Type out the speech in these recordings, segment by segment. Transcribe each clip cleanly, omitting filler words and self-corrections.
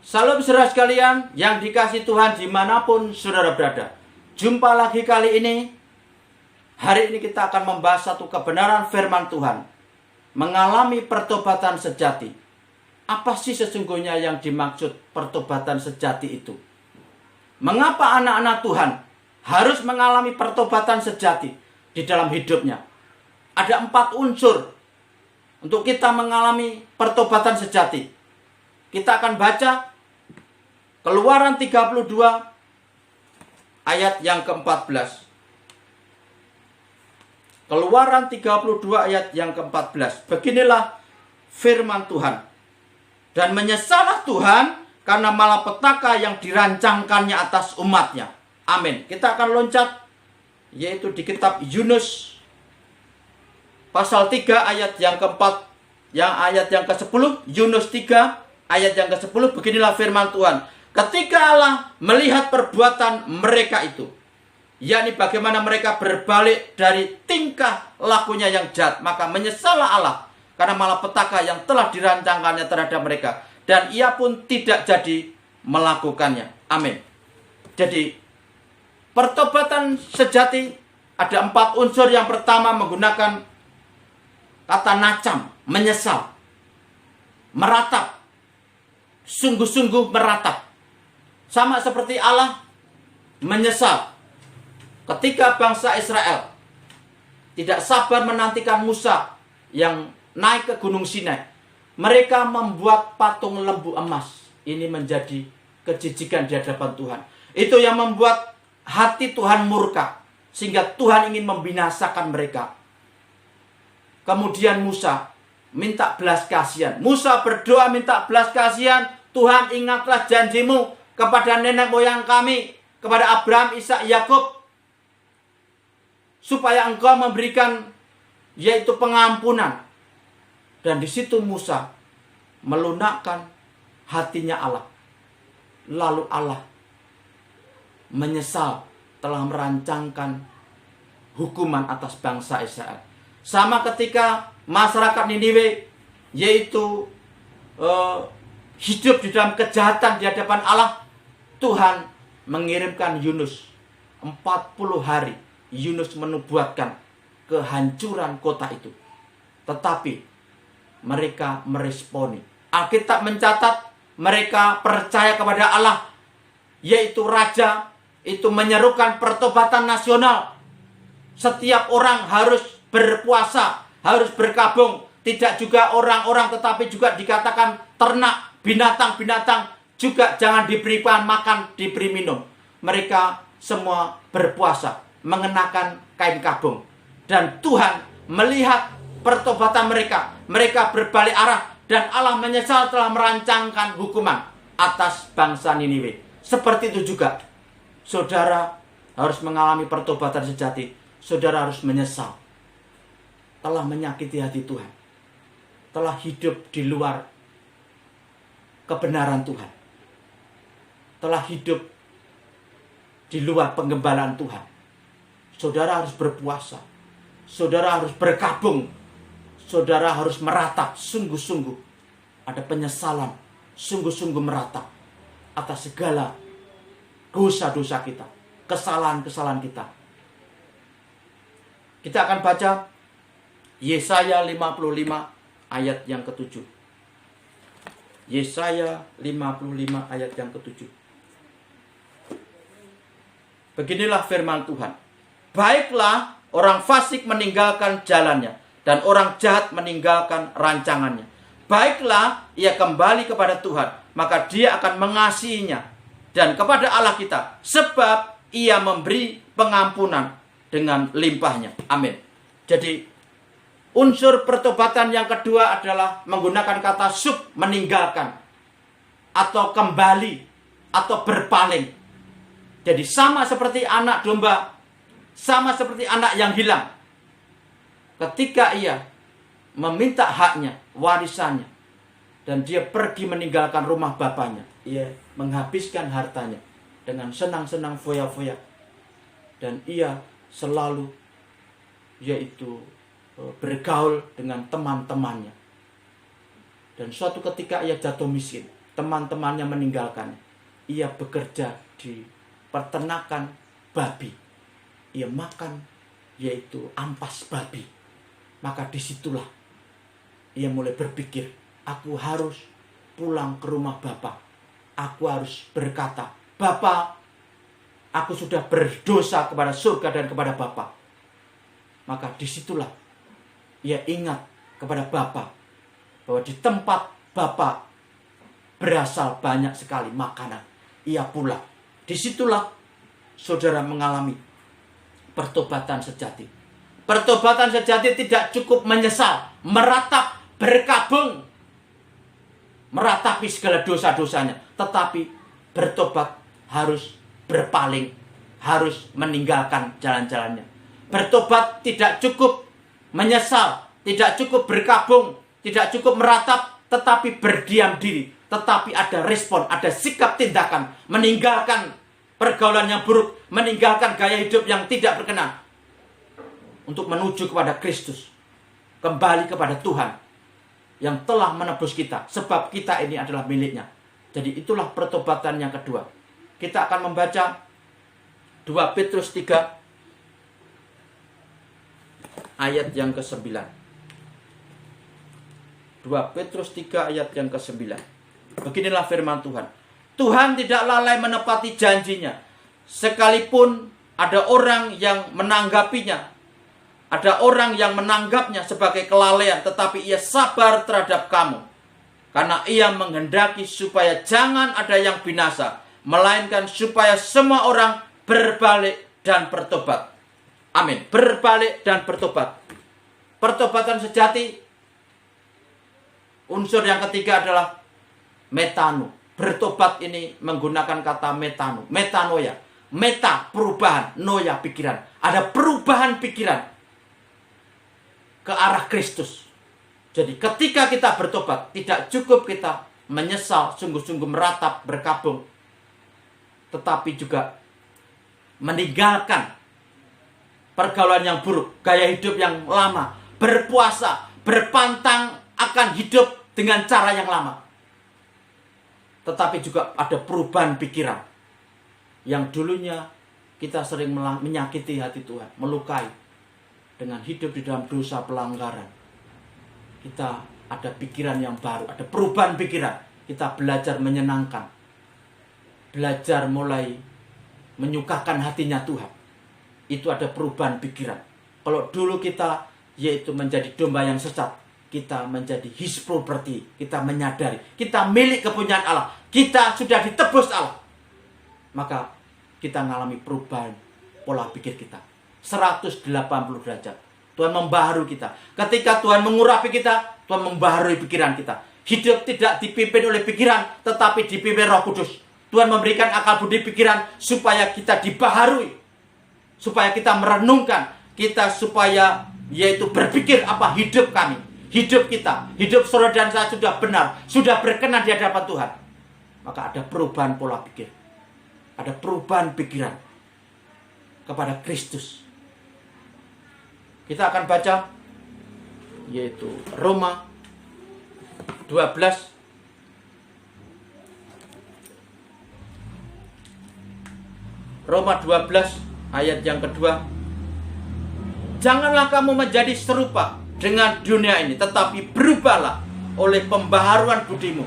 Salam saudara sekalian yang dikasihi Tuhan dimanapun saudara berada. Jumpa lagi kali ini. Hari ini kita akan membahas satu kebenaran firman Tuhan. Mengalami pertobatan sejati. Apa sih sesungguhnya yang dimaksud pertobatan sejati itu? Mengapa anak-anak Tuhan harus mengalami pertobatan sejati di dalam hidupnya? Ada 4 unsur untuk kita mengalami pertobatan sejati. Kita akan baca Keluaran 32 ayat yang ke-14. Keluaran 32 ayat yang ke-14. Beginilah firman Tuhan. Dan menyesallah Tuhan karena malapetaka yang dirancangkannya atas umatnya. Amin. Kita akan loncat yaitu di kitab Yunus pasal 3 ayat yang ke-4, ayat yang ke-10. Yunus 3 ayat yang ke-10. Beginilah firman Tuhan. Ketika Allah melihat perbuatan mereka itu, yakni bagaimana mereka berbalik dari tingkah lakunya yang jahat, maka menyesallah Allah karena malapetaka yang telah dirancangkannya terhadap mereka, dan ia pun tidak jadi melakukannya. Amin. Jadi pertobatan sejati ada 4 unsur. Yang pertama menggunakan kata nacam, menyesal, meratap, sungguh-sungguh meratap. Sama seperti Allah menyesal ketika bangsa Israel tidak sabar menantikan Musa yang naik ke Gunung Sinai. Mereka membuat patung lembu emas. Ini menjadi kejijikan di hadapan Tuhan. Itu yang membuat hati Tuhan murka, sehingga Tuhan ingin membinasakan mereka. Kemudian Musa minta belas kasihan. Musa berdoa minta belas kasihan. Tuhan, ingatlah janjimu kepada nenek moyang kami, kepada Abraham, Ishak, Yakub, supaya engkau memberikan yaitu pengampunan. Dan di situ Musa melunakkan hatinya Allah. Lalu Allah menyesal telah merancangkan hukuman atas bangsa Israel. Sama ketika masyarakat Niniwe yaitu hidup di dalam kejahatan di hadapan Allah, Tuhan mengirimkan Yunus. 40 hari Yunus menubuatkan kehancuran kota itu. Tetapi mereka meresponi. Alkitab mencatat mereka percaya kepada Allah, yaitu raja, itu menyerukan pertobatan nasional. Setiap orang harus berpuasa, harus berkabung. Tidak juga orang-orang, tetapi juga dikatakan ternak, binatang-binatang juga jangan diberikan makan, diberi minum. Mereka semua berpuasa, mengenakan kain kabung. Dan Tuhan melihat pertobatan mereka. Mereka berbalik arah, dan Allah menyesal telah merancangkan hukuman atas bangsa Niniwe. Seperti itu juga saudara harus mengalami pertobatan sejati. Saudara harus menyesal telah menyakiti hati Tuhan, telah hidup di luar kebenaran Tuhan, telah hidup di luar penggembalaan Tuhan. Saudara harus berpuasa, saudara harus berkabung, saudara harus meratap sungguh-sungguh. Ada penyesalan, sungguh-sungguh meratap atas segala dosa-dosa kita, kesalahan-kesalahan kita. Kita akan baca Yesaya 55 ayat yang ke-7. Yesaya 55 ayat yang ke-7. Beginilah firman Tuhan. Baiklah orang fasik meninggalkan jalannya, dan orang jahat meninggalkan rancangannya. Baiklah ia kembali kepada Tuhan, maka dia akan mengasihinya, dan kepada Allah kita, sebab ia memberi pengampunan dengan limpahnya. Amin. Jadi unsur pertobatan yang kedua adalah menggunakan kata sub, meninggalkan, atau kembali, atau berpaling. Jadi sama seperti anak domba, sama seperti anak yang hilang. Ketika ia meminta haknya, warisannya, dan dia pergi meninggalkan rumah bapaknya, ia menghabiskan hartanya dengan senang-senang foya-foya. Dan ia selalu yaitu bergaul dengan teman-temannya. Dan suatu ketika ia jatuh miskin. teman-temannya meninggalkan. Ia bekerja di peternakan babi. Ia makan yaitu ampas babi. Maka disitulah ia mulai berpikir, aku harus pulang ke rumah Bapa. Aku harus berkata, Bapa, aku sudah berdosa kepada surga dan kepada Bapa. Maka disitulah ia ingat kepada Bapa, bahwa di tempat Bapa berasal banyak sekali makanan. Ia pulang. Disitulah saudara mengalami pertobatan sejati. Pertobatan sejati tidak cukup menyesal, meratap, berkabung, meratapi segala dosa-dosanya, tetapi bertobat harus berpaling, harus meninggalkan jalan-jalannya. Bertobat tidak cukup menyesal, tidak cukup berkabung, tidak cukup meratap, tetapi berdiam diri. Tetapi ada respon, ada sikap tindakan, meninggalkan pergaulan yang buruk, meninggalkan gaya hidup yang tidak berkenan, untuk menuju kepada Kristus, kembali kepada Tuhan yang telah menebus kita, sebab kita ini adalah miliknya. Jadi itulah pertobatan yang kedua. Kita akan membaca 2 Petrus 3 ayat yang ke-9. 2 Petrus 3 ayat yang ke-9. Beginilah firman Tuhan. Tuhan tidak lalai menepati janjinya, sekalipun ada orang yang menanggapinya, ada orang yang menanggapnya sebagai kelalaian, tetapi ia sabar terhadap kamu, karena ia menghendaki supaya jangan ada yang binasa, melainkan supaya semua orang berbalik dan bertobat. Amin. Berbalik dan bertobat. Pertobatan sejati, unsur yang ketiga adalah metano. Bertobat ini menggunakan kata metano, metanoia. Meta, perubahan, noia, pikiran. Ada perubahan pikiran ke arah Kristus. Jadi ketika kita bertobat, tidak cukup kita menyesal, sungguh-sungguh meratap, berkabung, tetapi juga meninggalkan pergaulan yang buruk, gaya hidup yang lama, berpuasa, berpantang akan hidup dengan cara yang lama. Tetapi juga ada perubahan pikiran. Yang dulunya kita sering menyakiti hati Tuhan, melukai, dengan hidup di dalam dosa pelanggaran. Kita ada pikiran yang baru, ada perubahan pikiran. Kita belajar menyenangkan, belajar mulai menyukakan hatinya Tuhan. Itu ada perubahan pikiran. Kalau dulu kita yaitu menjadi domba yang sesat, kita menjadi his property, kita menyadari, kita milik kepunyaan Allah, kita sudah ditebus Allah. Maka kita mengalami perubahan pola pikir kita. 180 derajat. Tuhan membaharui kita. Ketika Tuhan mengurapi kita, Tuhan membaharui pikiran kita. Hidup tidak dipimpin oleh pikiran, tetapi dipimpin Roh Kudus. Tuhan memberikan akal budi pikiran supaya kita dibaharui, supaya kita merenungkan, kita supaya yaitu berpikir apa hidup kami, hidup kita, hidup saudara dan saya sudah benar, sudah berkenan di hadapan Tuhan. Maka ada perubahan pola pikir, ada perubahan pikiran kepada Kristus. Kita akan baca yaitu Roma 12 Roma 12 ayat yang kedua. Janganlah kamu menjadi serupa dengan dunia ini, tetapi berubahlah oleh pembaharuan budimu,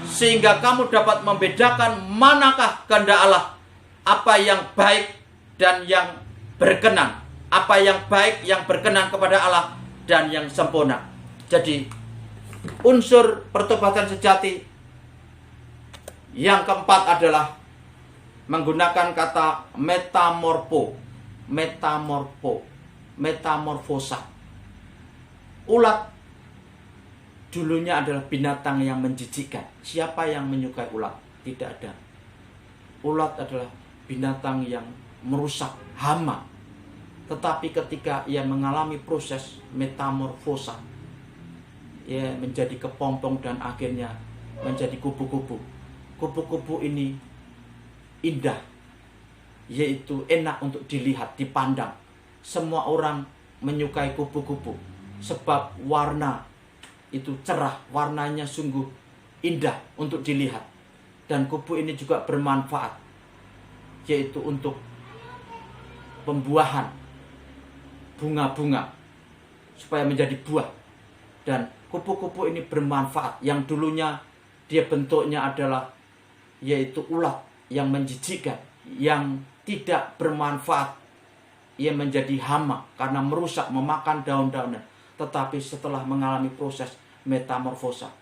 sehingga kamu dapat membedakan manakah kehendak Allah, apa yang baik dan yang berkenan, apa yang baik yang berkenan kepada Allah dan yang sempurna. Jadi unsur pertobatan sejati yang keempat adalah menggunakan kata metamorfosa. Ulat dulunya adalah binatang yang menjijikkan. Siapa yang menyukai ulat? Tidak ada. Ulat adalah binatang yang merusak, hama. Tetapi ketika ia mengalami proses metamorfosa, ia menjadi kepompong dan akhirnya menjadi kupu-kupu. Kupu-kupu ini indah, yaitu enak untuk dilihat, dipandang. Semua orang menyukai kupu-kupu sebab warna itu cerah, warnanya sungguh indah untuk dilihat. Dan kupu ini juga bermanfaat, yaitu untuk pembuahan bunga-bunga supaya menjadi buah. Dan kupu-kupu ini bermanfaat. Yang dulunya dia bentuknya adalah yaitu ulat yang menjijikkan, yang tidak bermanfaat. Ia menjadi hama karena merusak, memakan daun-daunan. Tetapi setelah mengalami proses metamorfosa,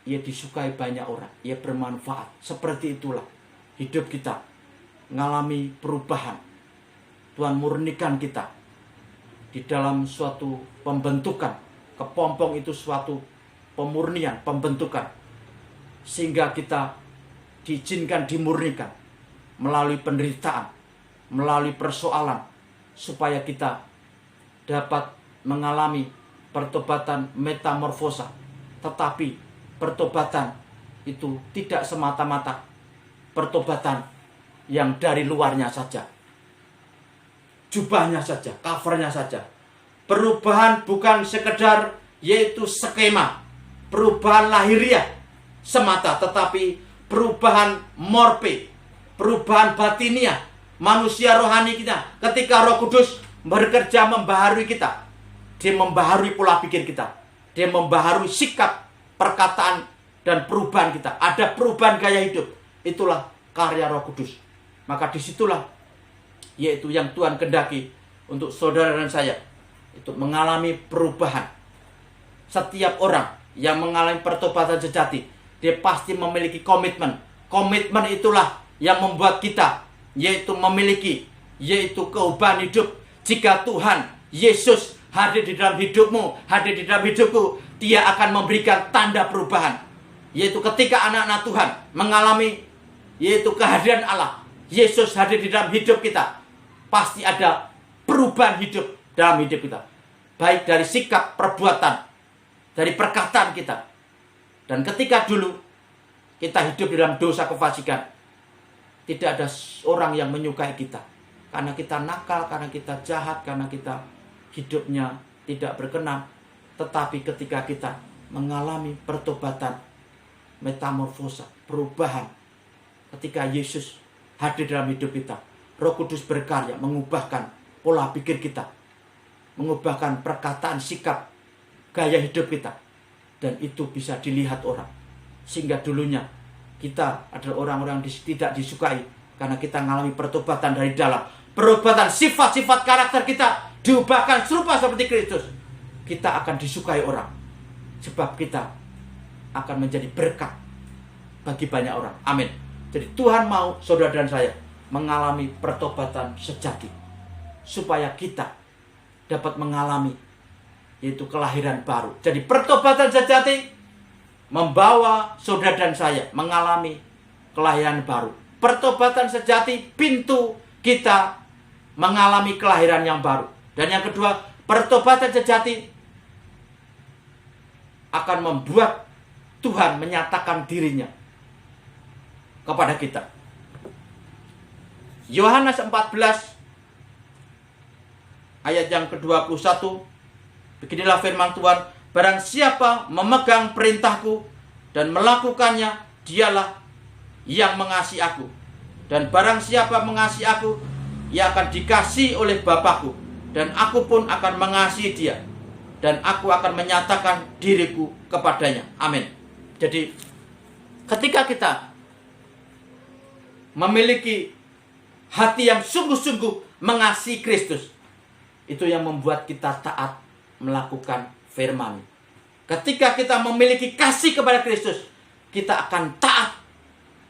ia disukai banyak orang, ia bermanfaat. Seperti itulah hidup kita, mengalami perubahan. Tuhan murnikan kita di dalam suatu pembentukan. Kepompong itu suatu pemurnian, pembentukan. Sehingga kita diizinkan dimurnikan melalui penderitaan, melalui persoalan, supaya kita dapat mengalami pertobatan metamorfosa. Tetapi pertobatan itu tidak semata-mata pertobatan yang dari luarnya saja, jubahnya saja, covernya saja. Perubahan bukan sekedar yaitu skema, perubahan lahiriah semata, tetapi perubahan morpe, perubahan batiniah, manusia rohani kita. Ketika Roh Kudus bekerja membaharui kita, dia membaharui pola pikir kita, dia membaharui sikap, perkataan, dan perubahan kita. Ada perubahan gaya hidup. Itulah karya Roh Kudus. Maka disitulah yaitu yang Tuhan kehendaki untuk saudara dan saya, itu mengalami perubahan. Setiap orang yang mengalami pertobatan sejati, dia pasti memiliki komitmen. Komitmen itulah yang membuat kita yaitu memiliki yaitu keubahan hidup. Jika Tuhan Yesus hadir di dalam hidupmu, hadir di dalam hidupku, Dia akan memberikan tanda perubahan. Yaitu ketika anak-anak Tuhan mengalami yaitu kehadiran Allah, Yesus hadir di dalam hidup kita, pasti ada perubahan hidup dalam hidup kita. Baik dari sikap, perbuatan, dari perkataan kita. Dan ketika dulu kita hidup di dalam dosa kefasikan, tidak ada orang yang menyukai kita. Karena kita nakal, karena kita jahat, karena kita hidupnya tidak berkenan. Tetapi ketika kita mengalami pertobatan, metamorfosa, perubahan, ketika Yesus hadir dalam hidup kita, Roh Kudus berkarya mengubahkan pola pikir kita, mengubahkan perkataan, sikap, gaya hidup kita. Dan itu bisa dilihat orang. Sehingga dulunya kita adalah orang-orang tidak disukai karena kita mengalami pertobatan dari dalam. Perubatan sifat-sifat karakter kita diubahkan serupa seperti Kristus. Kita akan disukai orang. Sebab kita akan menjadi berkat bagi banyak orang. Amin. Jadi Tuhan mau saudara dan saya mengalami pertobatan sejati, supaya kita dapat mengalami yaitu kelahiran baru. Jadi pertobatan sejati membawa saudara dan saya mengalami kelahiran baru. Pertobatan sejati pintu kita mengalami kelahiran yang baru. Dan yang kedua, pertobatan sejati akan membuat Tuhan menyatakan dirinya kepada kita. Yohanes 14 ayat yang ke-21, beginilah firman Tuhan, barang siapa memegang perintahku dan melakukannya, dialah yang mengasihi aku. Dan barang siapa mengasihi aku, ia akan dikasihi oleh Bapa-Ku, dan aku pun akan mengasihi dia, dan aku akan menyatakan diriku kepadanya. Amin. Jadi ketika kita memiliki hati yang sungguh-sungguh mengasihi Kristus, itu yang membuat kita taat melakukan firman. Ketika kita memiliki kasih kepada Kristus, kita akan taat.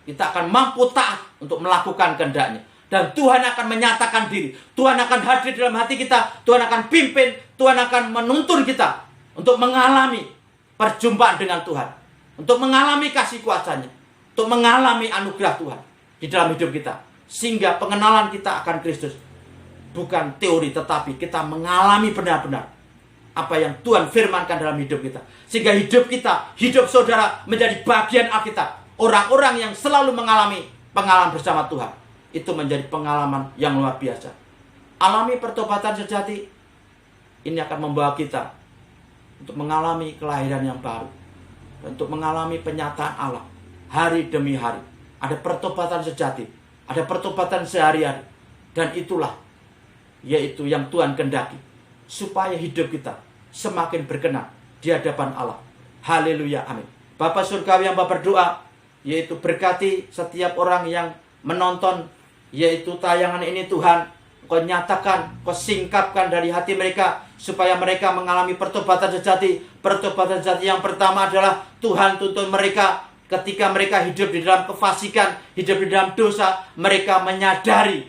Kita akan mampu taat untuk melakukan kehendak-Nya. Dan Tuhan akan menyatakan diri. Tuhan akan hadir dalam hati kita. Tuhan akan pimpin. Tuhan akan menuntun kita untuk mengalami perjumpaan dengan Tuhan. Untuk mengalami kasih kuasa-Nya. Untuk mengalami anugerah Tuhan di dalam hidup kita. Sehingga pengenalan kita akan Kristus bukan teori, tetapi kita mengalami benar-benar apa yang Tuhan firmankan dalam hidup kita. Sehingga hidup kita, hidup saudara menjadi bagian Alkitab. Orang-orang yang selalu mengalami pengalaman bersama Tuhan, itu menjadi pengalaman yang luar biasa. Alami pertobatan sejati, ini akan membawa kita untuk mengalami kelahiran yang baru. untuk mengalami penyataan Allah hari demi hari. Ada pertobatan sejati, ada pertobatan sehari-hari. Dan itulah yaitu yang Tuhan kehendaki, supaya hidup kita semakin berkenan di hadapan Allah. Haleluya, amin. Bapa surgawi yang berdoa, yaitu berkati setiap orang yang menonton yaitu tayangan ini Tuhan. Kau nyatakan, kau singkapkan dari hati mereka, supaya mereka mengalami pertobatan sejati. Pertobatan sejati yang pertama adalah Tuhan tuntun mereka ketika mereka hidup di dalam kefasikan, hidup di dalam dosa. Mereka menyadari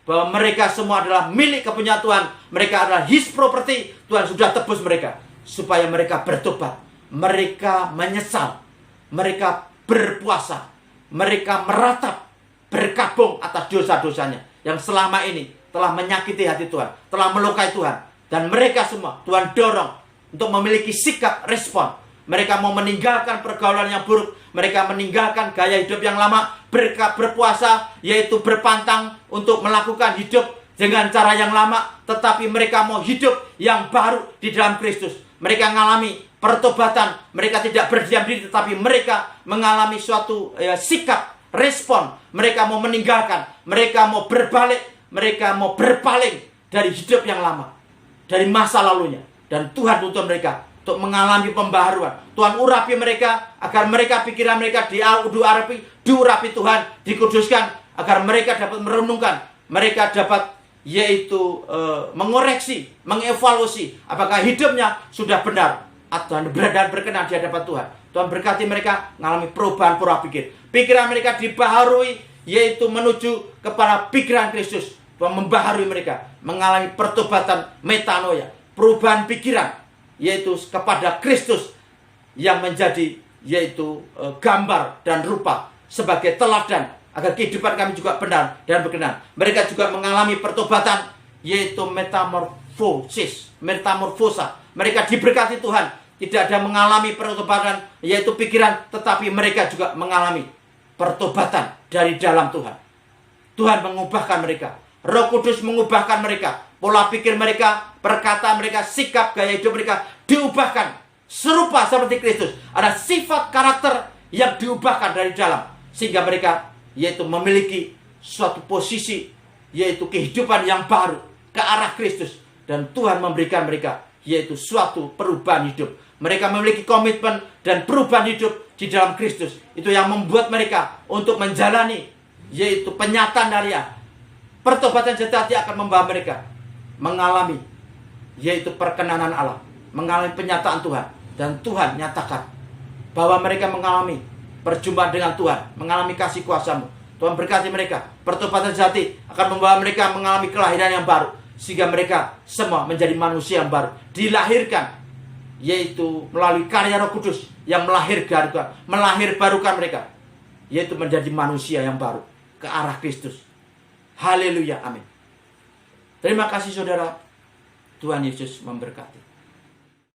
bahwa mereka semua adalah milik kepunyaan Tuhan. Mereka adalah His property. Tuhan sudah tebus mereka, supaya mereka bertobat, mereka menyesal, mereka berpuasa, mereka meratap, berkabung atas dosa-dosanya yang selama ini telah menyakiti hati Tuhan, telah melukai Tuhan. Dan mereka semua Tuhan dorong untuk memiliki sikap respon. Mereka mau meninggalkan pergaulan yang buruk, mereka meninggalkan gaya hidup yang lama, berpuasa, yaitu berpantang untuk melakukan hidup dengan cara yang lama, tetapi mereka mau hidup yang baru di dalam Kristus. Mereka mengalami pertobatan, mereka tidak berdiam diri, tetapi mereka mengalami suatu sikap respon. Mereka mau meninggalkan, mereka mau berbalik, mereka mau berpaling dari hidup yang lama, dari masa lalunya. Dan Tuhan tuntun mereka untuk mengalami pembaharuan. Tuhan urapi mereka, agar mereka pikiran mereka diurapi Tuhan, dikuduskan, agar mereka dapat merenungkan, mereka dapat yaitu mengoreksi, mengevaluasi apakah hidupnya sudah benar dan berkenan di hadapan Tuhan. Tuhan berkati mereka mengalami perubahan pola pikir. Pikiran mereka dibaharui, yaitu menuju kepada pikiran Kristus. Tuhan membaharui mereka, mengalami pertobatan metanoia, perubahan pikiran, yaitu kepada Kristus yang menjadi yaitu gambar dan rupa sebagai teladan, agar kehidupan kami juga benar dan berkenan. Mereka juga mengalami pertobatan, yaitu metamorfosa. Mereka diberkati Tuhan, tidak ada mengalami pertobatan yaitu pikiran, tetapi mereka juga mengalami pertobatan dari dalam Tuhan. Tuhan mengubahkan mereka, Roh Kudus mengubahkan mereka, pola pikir mereka, perkataan mereka, sikap gaya hidup mereka diubahkan serupa seperti Kristus. Ada sifat karakter yang diubahkan dari dalam, sehingga mereka yaitu memiliki suatu posisi, yaitu kehidupan yang baru ke arah Kristus. Dan Tuhan memberikan mereka yaitu suatu perubahan hidup. Mereka memiliki komitmen dan perubahan hidup di dalam Kristus. Itu yang membuat mereka untuk menjalani yaitu penyataan harian. Pertobatan sejati akan membawa mereka mengalami yaitu perkenanan Allah, mengalami penyataan Tuhan. Dan Tuhan nyatakan bahwa mereka mengalami perjumpaan dengan Tuhan, mengalami kasih kuasa-Mu. Tuhan berkati mereka. Pertobatan sejati akan membawa mereka mengalami kelahiran yang baru, sehingga mereka semua menjadi manusia yang baru, dilahirkan yaitu melalui karya Roh Kudus yang melahirbarukan mereka, yaitu menjadi manusia yang baru ke arah Kristus. Haleluya, amin. Terima kasih saudara. Tuhan Yesus memberkati.